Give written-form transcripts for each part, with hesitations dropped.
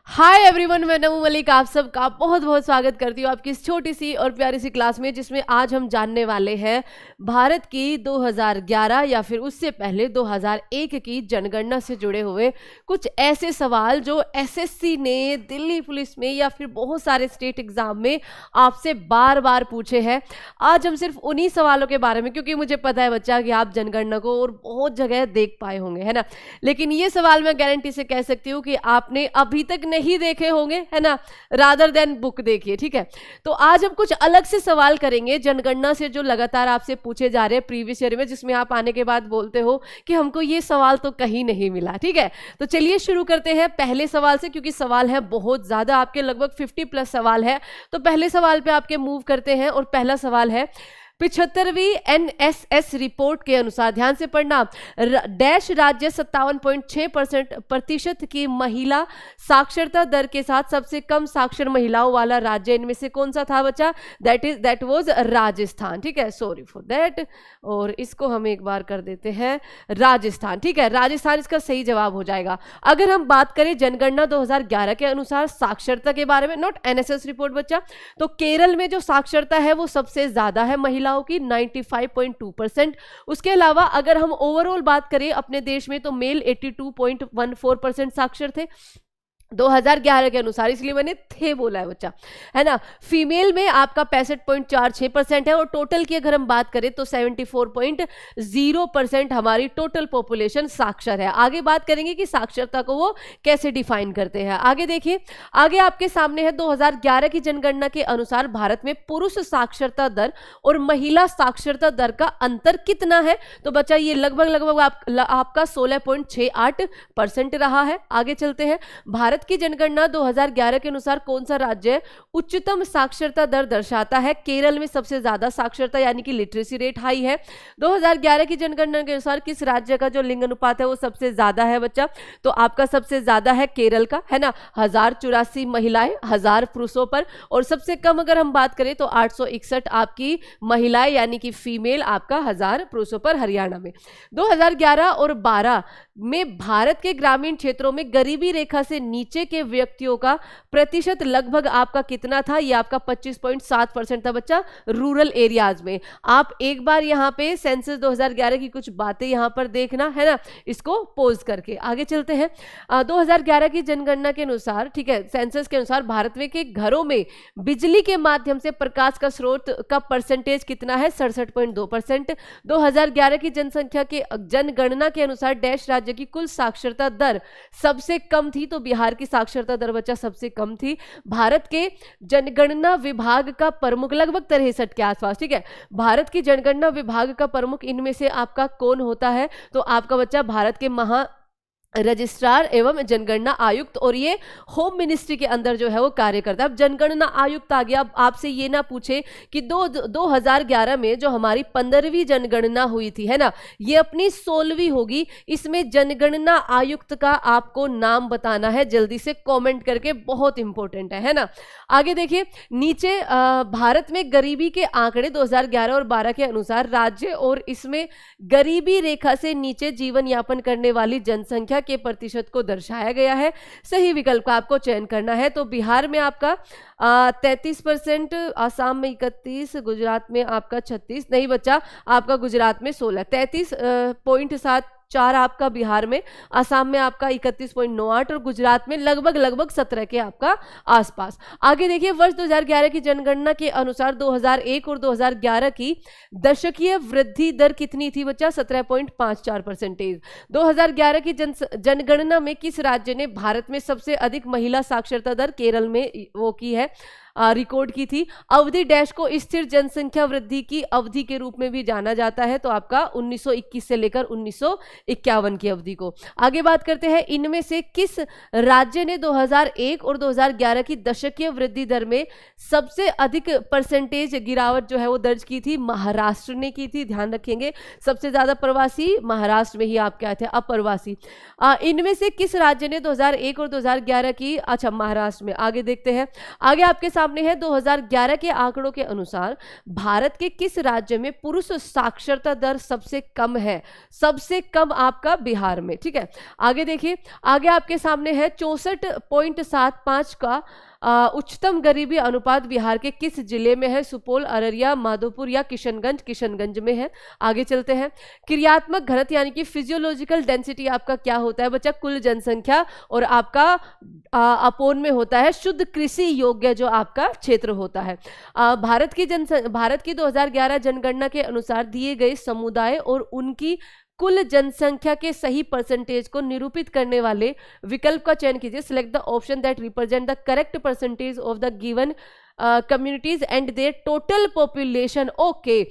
Hi everyone, मैं नमू मलिक आप सबका बहुत बहुत स्वागत करती हूँ आपकी इस छोटी सी और प्यारी सी क्लास में, जिसमें आज हम जानने वाले हैं भारत की 2011 या फिर उससे पहले 2001 की जनगणना से जुड़े हुए कुछ ऐसे सवाल जो एसएससी ने दिल्ली पुलिस में या फिर बहुत सारे स्टेट एग्जाम में आपसे बार बार पूछे हैं। आज हम सिर्फ उन्हीं सवालों के बारे में, क्योंकि मुझे पता है बच्चा कि आप जनगणना को और बहुत जगह देख पाए होंगे, है ना, लेकिन ये सवाल मैं गारंटी से कह सकती हूँ कि आपने अभी तक नहीं देखे होंगे, है ना, रादर देन बुक देखिए। ठीक है, तो आज हम कुछ अलग से सवाल करेंगे जनगणना से जो लगातार आपसे पूछे जा रहे हैं प्रीवियस ईयर में, जिसमें आप आने के बाद बोलते हो कि हमको ये सवाल तो कहीं नहीं मिला। ठीक है, तो चलिए शुरू करते हैं पहले सवाल से, क्योंकि सवाल है बहुत ज्यादा, आपके लगभग 50 प्लस सवाल है। तो पहले सवाल पे आपके मूव करते हैं और पहला सवाल है 75वीं एनएसएस रिपोर्ट के अनुसार, ध्यान से पढ़ना, डैश राज्य 57.6% की महिला साक्षरता दर के साथ सबसे कम साक्षर महिलाओं वाला राज्य इनमें से कौन सा था बच्चा? That was Rajasthan. ठीक है, सॉरी फॉर दैट, और इसको हम एक बार कर देते हैं राजस्थान। ठीक है, राजस्थान इसका सही जवाब हो जाएगा। अगर हम बात करें जनगणना 2011 के अनुसार साक्षरता के बारे में, नॉट एनएसएस रिपोर्ट बच्चा, तो केरल में जो साक्षरता है वो सबसे ज्यादा है महिलाओं की 95.2%। उसके अलावा अगर हम ओवरऑल बात करें अपने देश में, तो मेल 82.14% साक्षर थे 2011 के अनुसार, इसलिए मैंने थे बोला है बच्चा, है ना। फीमेल में आपका 65.46% है, और टोटल की अगर हम बात करें तो 74.0% हमारी टोटल पॉपुलेशन साक्षर है। आगे बात करेंगे कि साक्षरता को वो कैसे डिफाइन करते हैं। आगे देखिए, आगे आपके सामने है 2011 की जनगणना के अनुसार भारत में पुरुष साक्षरता दर और महिला साक्षरता दर का अंतर कितना है? तो बच्चा ये लगभग आपका 16.68% रहा है। आगे चलते हैं, भारत की जनगणना 2011 के अनुसार कौन सा राज्य उच्चतम साक्षरता दर दर्शाता है? केरल में सबसे ज्यादा साक्षरता यानी कि लिटरेसी रेट हाई है। 2011 की जनगणना के अनुसार किस राज्य का जो लिंग अनुपात है वो सबसे ज्यादा है बच्चा? तो आपका सबसे ज्यादा है केरल का, है ना, 1084 महिलाएं 1000 पुरुषों पर, और सबसे कम अगर हम बात करें तो 861 आपकी महिलाएं यानी कि फीमेल आपका 1000 पुरुषों पर हरियाणा में। 2011 और 12 में भारत के ग्रामीण क्षेत्रों में गरीबी रेखा से नीचे के व्यक्तियों का प्रतिशत लगभग आपका कितना था? ये आपका 25.7% था बच्चा रूरल एरियाज में। आप एक बार यहाँ पे सेंसस 2011 की कुछ बातें यहाँ पर देखना, है ना, इसको पोज करके। आगे चलते हैं, 2011 की जनगणना के अनुसार, ठीक है, सेंसस के अनुसार भारत में के घरों में बिजली के माध्यम से प्रकाश का स्रोत का परसेंटेज कितना है? 67.2%। 2011 की जनसंख्या के जनगणना के अनुसार डैश राज्य की कुल साक्षरता दर सबसे कम थी, तो बिहार की साक्षरता दर बच्चा सबसे कम थी। भारत के जनगणना विभाग का प्रमुख लगभग 63 के आसपास, ठीक है, भारत की जनगणना विभाग का प्रमुख इनमें से आपका कौन होता है? तो आपका बच्चा भारत के महा रजिस्ट्रार एवं जनगणना आयुक्त, और ये होम मिनिस्ट्री के अंदर जो है वो कार्य करता है। अब जनगणना आयुक्त आ गया, अब आपसे ये ना पूछे कि 2011 में जो हमारी 15वीं जनगणना हुई थी, है ना, ये अपनी 16वीं होगी, इसमें जनगणना आयुक्त का आपको नाम बताना है जल्दी से कमेंट करके, बहुत इंपॉर्टेंट है ना। आगे देखिए नीचे, भारत में गरीबी के आंकड़े 2011 और 12 के अनुसार राज्य और इसमें गरीबी रेखा से नीचे जीवन यापन करने वाली जनसंख्या के प्रतिशत को दर्शाया गया है। सही विकल्प का आपको चयन करना है। तो बिहार में आपका 33%, आसाम में 31, गुजरात में आपका 36, नहीं बच्चा, आपका गुजरात में 16, 33.74 आपका बिहार में, आसाम में आपका 31.98 और गुजरात में लगभग 17 के आपका आसपास। आगे देखिए, वर्ष 2011 की जनगणना के अनुसार 2001 और 2011 की दशकीय वृद्धि दर कितनी थी बच्चा? 17.54%। 2011 की जनगणना में किस राज्य ने भारत में सबसे अधिक महिला साक्षरता दर? केरल में वो की है, रिकॉर्ड की थी। अवधि डैश को स्थिर जनसंख्या वृद्धि की अवधि के रूप में भी जाना जाता है, तो आपका 1921 से लेकर 1951 की अवधि को। आगे बात करते हैं, इनमें से किस राज्य ने 2001 और 2011 की दशकीय वृद्धि दर में सबसे अधिक परसेंटेज गिरावट जो है वो दर्ज की थी? महाराष्ट्र ने की थी, ध्यान रखेंगे, सबसे ज्यादा प्रवासी महाराष्ट्र में ही आप क्या थे? अप्रवासी। इनमें से किस राज्य ने 2001 और 2011 की, अच्छा महाराष्ट्र में। आगे देखते हैं, आगे आपके सामने है 2011 के आंकड़ों के अनुसार भारत के किस राज्य में पुरुष साक्षरता दर सबसे कम है? सबसे कम आपका बिहार में। ठीक है, आगे देखिए, आगे आपके सामने है 64.75 का उच्चतम गरीबी अनुपात बिहार के किस जिले में है? सुपौल, अररिया, माधोपुर या किशनगंज? किशनगंज में है। आगे चलते हैं, क्रियात्मक घनत्व यानी कि फिजियोलॉजिकल डेंसिटी आपका क्या होता है बच्चा? कुल जनसंख्या, और आपका अपोन में होता है शुद्ध कृषि योग्य जो आपका क्षेत्र होता है। भारत की 2011 जनगणना के अनुसार दिए गए समुदाय और उनकी कुल जनसंख्या के सही परसेंटेज को निरूपित करने वाले विकल्प का चयन कीजिए। Select the option that represent the correct percentage of the given communities and their total population. Okay,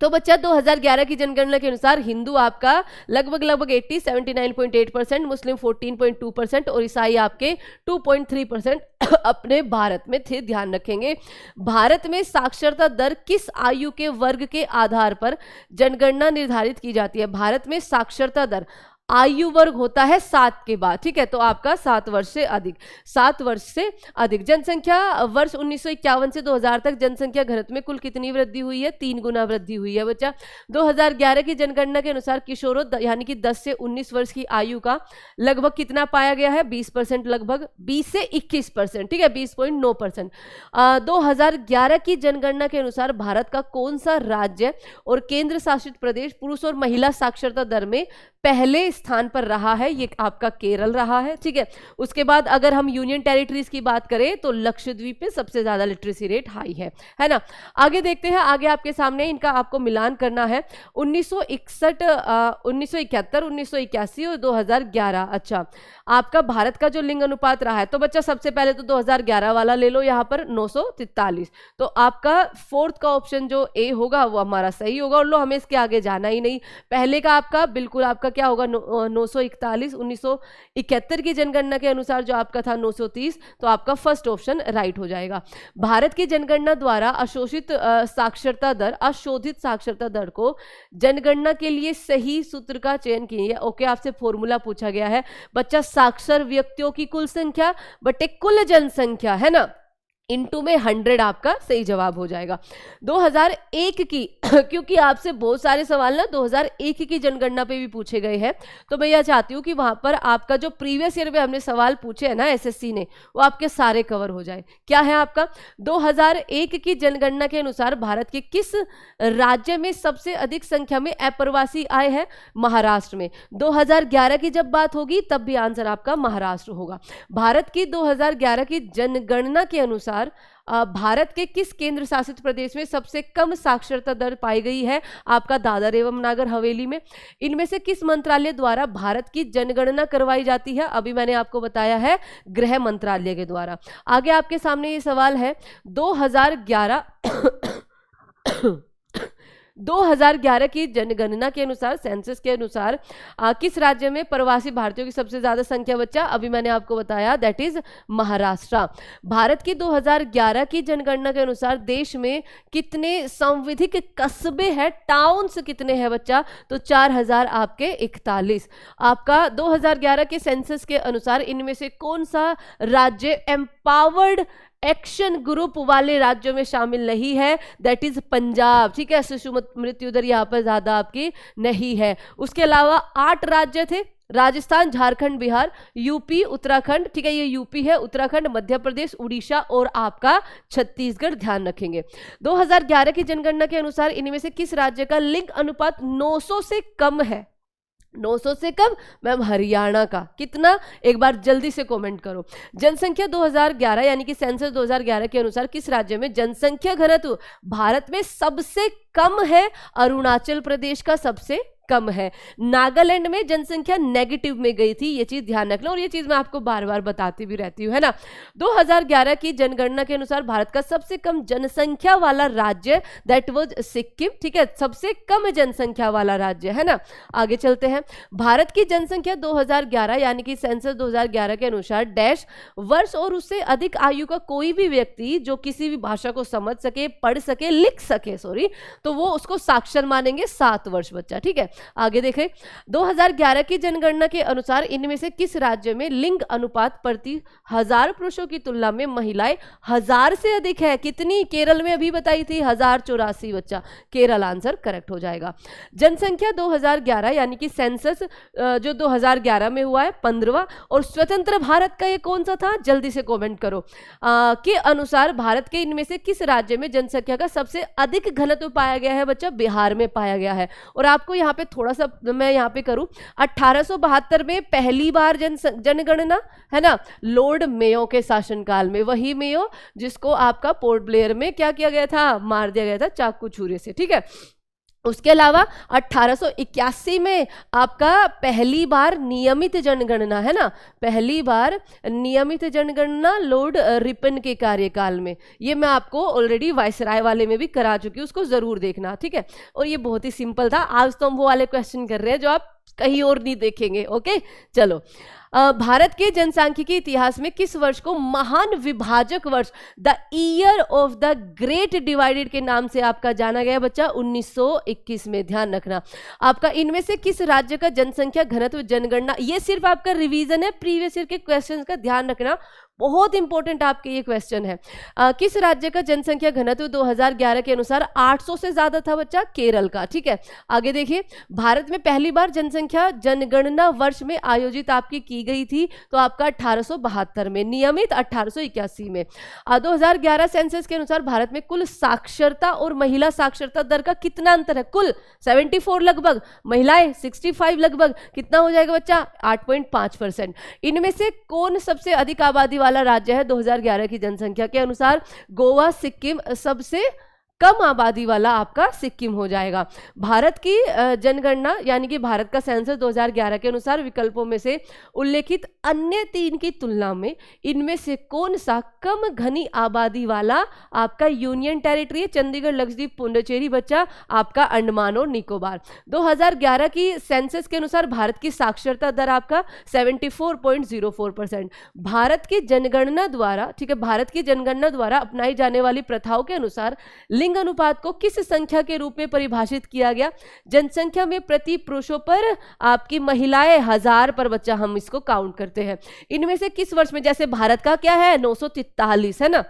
तो बच्चा 2011 की जनगणना के अनुसार हिंदू आपका लगभग 79.8%, मुस्लिम 14.2% और ईसाई आपके 2.3% अपने भारत में थे। ध्यान रखेंगे, भारत में साक्षरता दर किस आयु के वर्ग के आधार पर जनगणना निर्धारित की जाती है? भारत में साक्षरता दर आयु वर्ग होता है 7 के बाद। ठीक है, तो आपका 7 वर्ष से अधिक, 7 वर्ष से अधिक। जनसंख्या वर्ष 1951 से 2000 तक जनसंख्या घनत्व में कुल कितनी वृद्धि हुई है? 3 गुना वृद्धि हुई है बच्चा। 2011 की जनगणना के अनुसार किशोरों यानी कि 10 से 19 वर्ष की आयु का लगभग कितना पाया गया है? 20%, लगभग 20 से 21%। ठीक है, 20.9%। 2011 की जनगणना के अनुसार भारत का कौन सा राज्य और केंद्र शासित प्रदेश पुरुष और महिला साक्षरता दर में पहले स्थान पर रहा है? ये आपका केरल रहा है। ठीक है, उसके बाद अगर हम यूनियन टेरिटरीज की बात करें तो लक्षद्वीप में सबसे ज्यादा लिटरेसी रेट हाई है ना। आगे देखते हैं, आगे आपके सामने इनका आपको मिलान करना है 1961, 1971, 1981 और 2011। अच्छा, आपका भारत का जो लिंग अनुपात रहा है, तो बच्चा सबसे पहले तो 2011 वाला ले लो, यहाँ पर 943, तो आपका फोर्थ का ऑप्शन जो ए होगा वो हमारा सही होगा। और लो, हमें इसके आगे जाना ही नहीं, पहले का आपका बिल्कुल आपका क्या होगा? 941। 1971 की जनगणना के अनुसार जो आपका था 930, तो आपका फर्स्ट ऑप्शन राइट हो जाएगा। भारत की जनगणना द्वारा अशोषित अशोधित साक्षरता दर को जनगणना के लिए सही सूत्र का चयन कीजिए। ओके, आपसे फॉर्मूला पूछा गया है बच्चा, साक्षर व्यक्तियों की कुल संख्या बटे कुल जनसंख्या, है ना, इनटू में 100 आपका सही जवाब हो जाएगा। 2001 की क्योंकि आपसे बहुत सारे सवाल ना 2001 की जनगणना पे भी पूछे गए हैं, तो मैं यह चाहती हूँ कि वहां पर आपका जो प्रीवियस ईयर में हमने सवाल पूछे हैं ना एसएससी ने, वो आपके सारे कवर हो जाए। क्या है आपका? 2001 की जनगणना के अनुसार भारत के किस राज्य में सबसे अधिक संख्या में अप्रवासी आए हैं? महाराष्ट्र में। 2011 की जब बात होगी तब भी आंसर आपका महाराष्ट्र होगा। भारत की 2011 की जनगणना के अनुसार भारत के किस केंद्र शासित प्रदेश में सबसे कम साक्षरता दर पाई गई है? आपका दादर एवं नागर हवेली में। इनमें से किस मंत्रालय द्वारा भारत की जनगणना करवाई जाती है? अभी मैंने आपको बताया है, गृह मंत्रालय के द्वारा। आगे आपके सामने ये सवाल है 2011 की जनगणना के अनुसार, सेंसस के अनुसार किस राज्य में प्रवासी भारतीयों की सबसे ज्यादा संख्या बच्चा? अभी मैंने आपको बताया, दैट इज महाराष्ट्र। भारत की 2011 की जनगणना के अनुसार देश में कितने संविधिक कस्बे हैं? टाउन्स कितने हैं बच्चा? तो 4000 आपके 41। आपका 2011 के सेंसस के अनुसार इनमें से कौन सा राज्य एम्पावर्ड एक्शन ग्रुप वाले राज्यों में शामिल नहीं है? That is Punjab. ठीक है, शिशु मृत्यु दर यहाँ पर ज्यादा आपकी नहीं है। उसके अलावा 8 राज्य थे, राजस्थान, झारखंड, बिहार, यूपी, उत्तराखंड। ठीक है, ये यूपी है, उत्तराखंड, मध्य प्रदेश, उड़ीसा और आपका छत्तीसगढ़। ध्यान रखेंगे। 2011 की जनगणना के अनुसार इनमें से किस राज्य का लिंग अनुपात 900 से कम है? 900 से कम मैम, हरियाणा का। कितना? एक बार जल्दी से कमेंट करो। जनसंख्या 2011 यानी कि सेंसस 2011 के अनुसार किस राज्य में जनसंख्या घनत्व भारत में सबसे कम है? अरुणाचल प्रदेश का सबसे कम है। नागालैंड में जनसंख्या नेगेटिव में गई थी, ये चीज ध्यान रखना, और ये चीज मैं आपको बार बार बताती भी रहती हूँ, है ना। 2011 की जनगणना के अनुसार भारत का सबसे कम जनसंख्या वाला राज्य दैट वाज सिक्किम। ठीक है, सबसे कम जनसंख्या वाला राज्य, है ना। आगे चलते हैं। भारत की जनसंख्या 2011 यानी कि सेंसस 2011 के अनुसार डैश वर्ष और उससे अधिक आयु का कोई भी व्यक्ति जो किसी भी भाषा को समझ सके, पढ़ सके, लिख सके, तो वो उसको साक्षर मानेंगे 7 वर्ष बच्चा। ठीक है, आगे देखें, 2011 की जनगणना के अनुसार इनमें से किस राज्य में लिंग अनुपात प्रति 1000 पुरुषों की तुलना में महिलाएं 1000 से अधिक है? कितनी? केरल में अभी बताई थी 1084 बच्चा, केरल आंसर करेक्ट हो जाएगा। जनसंख्या 2011 यानी कि सेंसस जो 2011 में हुआ है 15वां, और स्वतंत्र भारत का ये कौन सा था? जल्दी से कमेंट करो। के अनुसार भारत के इनमें से किस राज्य में जनसंख्या का सबसे अधिक घनत्व पाया गया है? बच्चा बिहार में पाया गया है। और आपको यहाँ पे थोड़ा सा मैं यहाँ पे करूं, 1872 में पहली बार जनगणना है ना, लॉर्ड मेयो के शासनकाल में, वही मेयो जिसको आपका पोर्ट ब्लेयर में क्या किया गया था? मार दिया गया था चाकू छुरे से, ठीक है। उसके अलावा 1881 में आपका पहली बार नियमित जनगणना है ना, पहली बार नियमित जनगणना लॉर्ड रिपन के कार्यकाल में, ये मैं आपको ऑलरेडी वायसराय वाले में भी करा चुकी हूँ, उसको जरूर देखना, ठीक है। और ये बहुत ही सिंपल था। आज तो हम वो वाले क्वेश्चन कर रहे हैं जो आप कहीं और नहीं देखेंगे। ओके, चलो। भारत के जनसांख्यिकी इतिहास में किस वर्ष को महान विभाजक वर्ष, the year of the great divided के नाम से आपका जाना गया बच्चा? 1921 में। ध्यान रखना आपका इनमें से किस राज्य का जनसंख्या घनत्व जनगणना, ये सिर्फ आपका रिवीजन है, प्रीवियस ईयर के क्वेश्चंस का ध्यान रखना, बहुत इंपॉर्टेंट आपके ये क्वेश्चन है। किस राज्य का जनसंख्या घनत्व 2011 के अनुसार 800 से ज्यादा था बच्चा? केरल का, ठीक है। आगे देखिए, भारत में पहली बार जनसंख्या जनगणना वर्ष में आयोजित आपकी की गई थी तो आपका 1872 में, नियमित 1881 में। 2011 सेंसस के अनुसार भारत में कुल साक्षरता और महिला साक्षरता दर का कितना अंतर है? कुल 74 लगभग, महिलाएं 65 लगभग, कितना हो जाएगा बच्चा? 8.5%। इनमें से कौन सबसे अधिक आबादी वाला राज्य है 2011 की जनसंख्या के अनुसार? गोवा, सिक्किम, सबसे कम आबादी वाला आपका सिक्किम हो जाएगा। भारत की जनगणना यानी कि भारत का सेंसस 2011 के अनुसार विकल्पों में से उल्लेखित अन्य 3 की तुलना में इनमें से कौन सा कम घनी आबादी वाला आपका यूनियन टेरिटरी है? चंडीगढ़, लक्षद्वीप, पुडुचेरी बच्चा, आपका अंडमान और निकोबार। 2011 की सेंसस के अनुसार भारत की साक्षरता दर आपका 74.04%। भारत की जनगणना द्वारा, ठीक है, भारत की जनगणना द्वारा अपनाई जाने वाली प्रथाओं के अनुसार लिंग अनुपात को किस संख्या के रूप में परिभाषित किया गया? जनसंख्या में प्रति पुरुषों पर आपकी महिलाएं 1000 पर बच्चा हम इसको काउंट करते हैं। इनमें से किस वर्ष में, जैसे भारत का क्या है 943 है ना,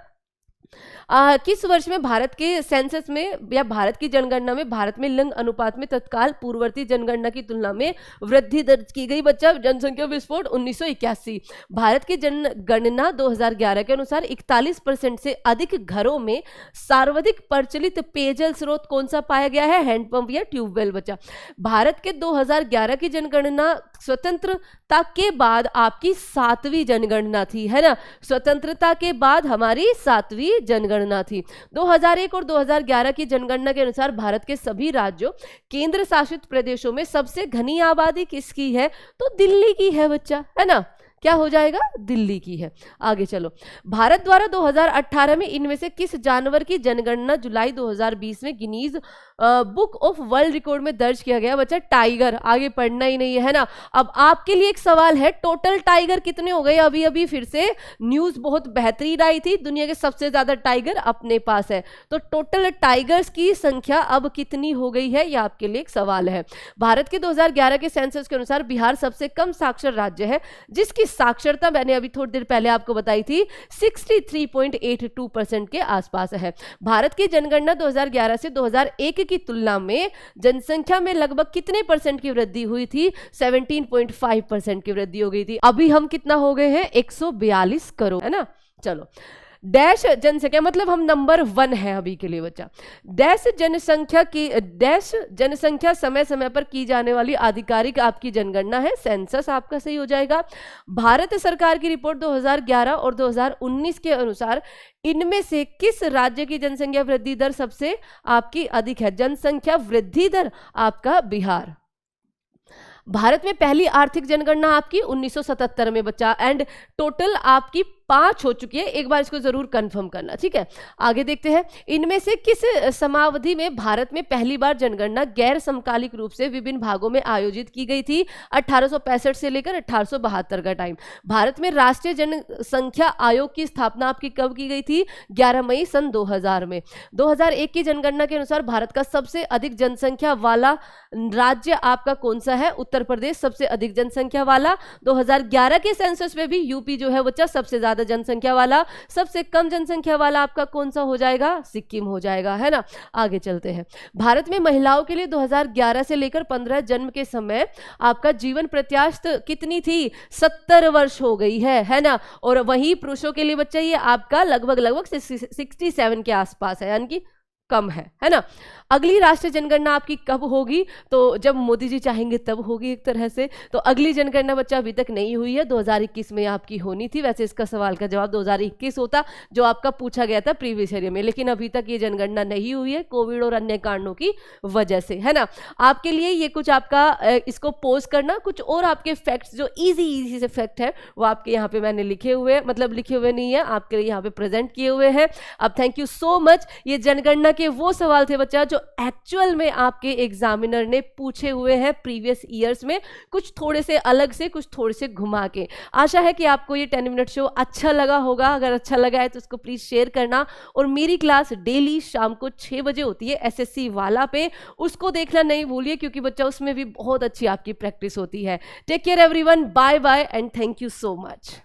किस वर्ष में भारत के सेंसस में या भारत की जनगणना में भारत में लिंग अनुपात में तत्काल पूर्ववर्ती जनगणना की तुलना में वृद्धि दर्ज की गई बच्चा? जनसंख्या विस्फोट 1981। भारत की जनगणना 2011 के अनुसार 41% से अधिक घरों में सर्वाधिक प्रचलित पेयजल स्रोत कौन सा पाया गया है? हैंडपंप या ट्यूबवेल बच्चा। भारत के 2011 की जनगणना स्वतंत्रता के बाद आपकी 7वीं जनगणना थी, है ना, स्वतंत्रता के बाद हमारी 7वीं जनगणना थी। 2001 और 2011 की जनगणना के अनुसार भारत के सभी राज्यों, केंद्र शासित प्रदेशों में सबसे घनी आबादी किसकी है? तो दिल्ली की है बच्चा, है ना, क्या हो जाएगा? दिल्ली की है। आगे चलो, भारत द्वारा 2018 में इनमें से किस जानवर की जनगणना जुलाई 2020 में Guinness book of world record में दर्ज किया गया बच्चा? टाइगर। आगे पढ़ना ही नहीं है ना। अब आपके लिए एक सवाल है, टोटल टाइगर कितने हो गए? अभी अभी फिर से न्यूज बहुत बेहतरीन आई थी, दुनिया के सबसे ज्यादा टाइगर अपने पास है, तो टोटल टाइगर्स की संख्या अब कितनी हो गई है, यह आपके लिए एक सवाल है। भारत के 2011 के सेंसस के अनुसार बिहार सबसे कम साक्षर राज्य है, जिसकी साक्षरता मैंने अभी थोड़ी देर पहले आपको बताई थी 63.82% के आसपास है। भारत की जनगणना 2011 से 2001 की तुलना में जनसंख्या में लगभग कितने % की वृद्धि हुई थी? 17.5% की वृद्धि हो गई थी। अभी हम कितना हो गए हैं? 142 करोड़, है ना। चलो, डैश जनसंख्या मतलब हम नंबर 1 है अभी के लिए बच्चा। डैश जनसंख्या समय समय पर की जाने वाली आधिकारिक आपकी जनगणना है, सेंसस आपका सही हो जाएगा। भारत सरकार की रिपोर्ट 2011 और 2019 के अनुसार इनमें से किस राज्य की जनसंख्या वृद्धि दर सबसे आपकी अधिक है? जनसंख्या वृद्धि दर आपका बिहार। भारत में पहली आर्थिक जनगणना आपकी 1977 में बच्चा, एंड टोटल आपकी 5 हो चुकी है, एक बार इसको जरूर कंफर्म करना, ठीक है। आगे देखते हैं, इनमें से किस समावधि में भारत में पहली बार जनगणना गैर समकालिक रूप से विभिन्न भागों में आयोजित की गई थी? 1865 से लेकर 1872 का टाइम। भारत में राष्ट्रीय जनसंख्या आयोग की स्थापना आपकी कब की गई थी? 11 मई सन 2000 में। 2001 की जनगणना के अनुसार भारत का सबसे अधिक जनसंख्या वाला राज्य आपका कौन सा है? उत्तर प्रदेश सबसे अधिक जनसंख्या वाला। 2011 के सेंसस में भी यूपी जो है बच्चा सबसे ज्यादा जनसंख्या वाला। सबसे कम जनसंख्या वाला आपका कौन सा हो जाएगा? सिक्किम हो जाएगा, है ना। आगे चलते हैं, भारत में महिलाओं के लिए 2011 से लेकर 15 जन्म के समय आपका जीवन प्रत्याशा कितनी थी? 70 वर्ष हो गई है ना। और वही पुरुषों के लिए बच्चा ये आपका लगभग 67 के आसपास है, यानी कि कम है ना। अगली राष्ट्रीय जनगणना आपकी कब होगी? तो जब मोदी जी चाहेंगे तब होगी एक तरह से। तो अगली जनगणना बच्चा अभी तक नहीं हुई है, 2021 में आपकी होनी थी। वैसे इसका सवाल का जवाब 2021 होता जो आपका पूछा गया था प्रीवियस ईयर में, लेकिन अभी तक ये जनगणना नहीं हुई है कोविड और अन्य कारणों की वजह से, है ना। आपके लिए ये कुछ आपका इसको पोस्ट करना, कुछ और आपके फैक्ट्स जो इजी से फैक्ट है वो आपके यहाँ पे मैंने लिखे हुए, मतलब लिखे हुए नहीं है, आपके लिए यहाँ पे प्रेजेंट किए हुए हैं। अब थैंक यू सो मच। ये जनगणना के वो सवाल थे बच्चा जो एक्चुअल में आपके एग्जामिनर ने पूछे हुए हैं प्रीवियस ईयर्स में, कुछ थोड़े से अलग से, कुछ थोड़े से घुमा के। आशा है कि आपको ये 10 मिनट शो अच्छा लगा होगा। अगर अच्छा लगा है तो उसको प्लीज शेयर करना। और मेरी क्लास डेली शाम को 6 बजे होती है एसएससी वाला पे, उसको देखना नहीं भूलिए क्योंकि बच्चा उसमें भी बहुत अच्छी आपकी प्रैक्टिस होती है। Take care everyone, bye bye and thank you so much.